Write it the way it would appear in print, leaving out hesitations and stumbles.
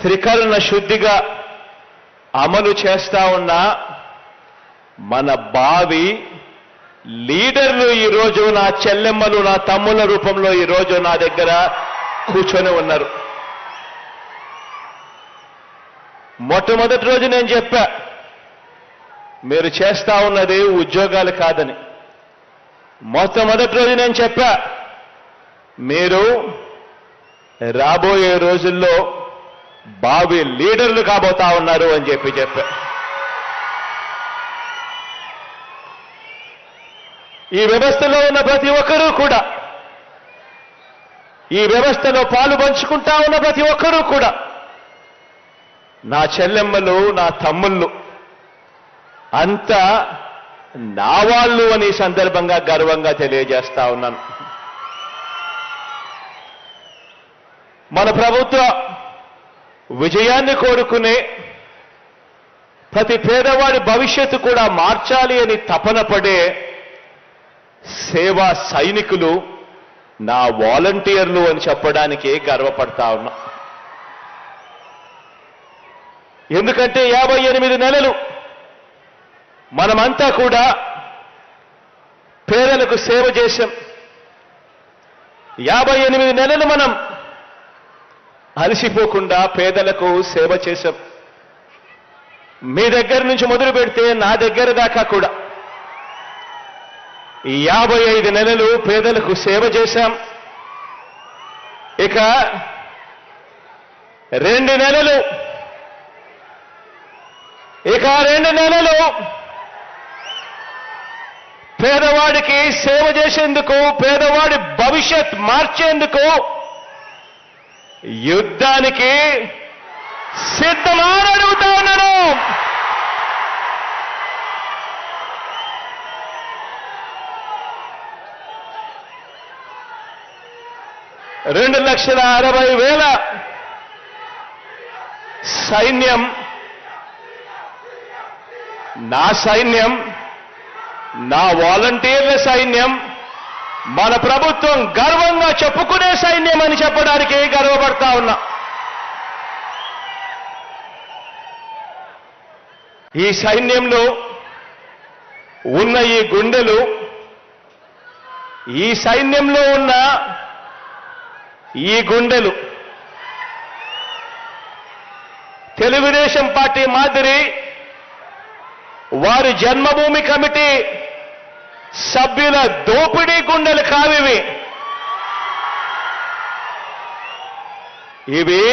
త్రికరణ శుద్ధిగా అమలు చేస్తా ఉన్న మన భావి లీడర్లు ఈరోజు నా చెల్లెమ్మలు నా తమ్ముల రూపంలో ఈరోజు నా దగ్గర కూర్చొని ఉన్నారు. మొట్టమొదటి రోజు నేను చెప్పా, మీరు చేస్తా ఉన్నది ఉద్యోగాలు కాదని. మొట్టమొదటి రోజు నేను చెప్పా, మీరు రాబోయే రోజుల్లో భావి లీడర్లు కాబోతా ఉన్నారు అని చెప్పా. ఈ వ్యవస్థలో ఉన్న ప్రతి ఒక్కరూ కూడా, ఈ వ్యవస్థలో పాలు పంచుకుంటా ఉన్న ప్రతి ఒక్కరూ కూడా నా చెల్లెమ్మలు నా తమ్ముళ్ళు అంతా నా వాళ్ళు అని సందర్భంగా గర్వంగా తెలియజేస్తా ఉన్నాను. మన ప్రభుత్వ విజయాన్ని కోరుకునే ప్రతి పేదవాడి భవిష్యత్తు కూడా మార్చాలి అని తపన పడే సేవా సైనికులు నా వాలంటీర్లు అని చెప్పడానికి గర్వపడతా ఉన్నా. ఎందుకంటే 58 నెలలు మనమంతా కూడా పేదలకు సేవ చేశాం. 58 నెలలు మనం అలసిపోకుండా పేదలకు సేవ చేశాం. మీ దగ్గర నుంచి మొదలు పెడితే నా దగ్గర దాకా కూడా 55 నెలలు పేదలకు సేవ చేశాం. ఇక 2 నెలలు పేదవాడికి సేవ చేసేందుకు, పేదవాడి భవిష్యత్ మార్చేందుకు యుద్ధానికి సిద్ధమా అని అడుగుతా ఉన్నాను. $2,60,000 సైన్యం, నా సైన్యం, నా వాలంటీర్ల సైన్యం, మన ప్రభుత్వం గర్వంగా చెప్పుకునే సైన్యం అని చెప్పడానికి గర్వపడతా ఉన్నా. ఈ సైన్యంలో ఉన్న ఈ గుండెలు, ఈ సైన్యంలో ఉన్న ఈ గుండెలు తెలుగుదేశం పార్టీ మాదిరి వారి జన్మభూమి కమిటీ సభ్యుల దోపిడీ గుండెలు కావివి. ఇవి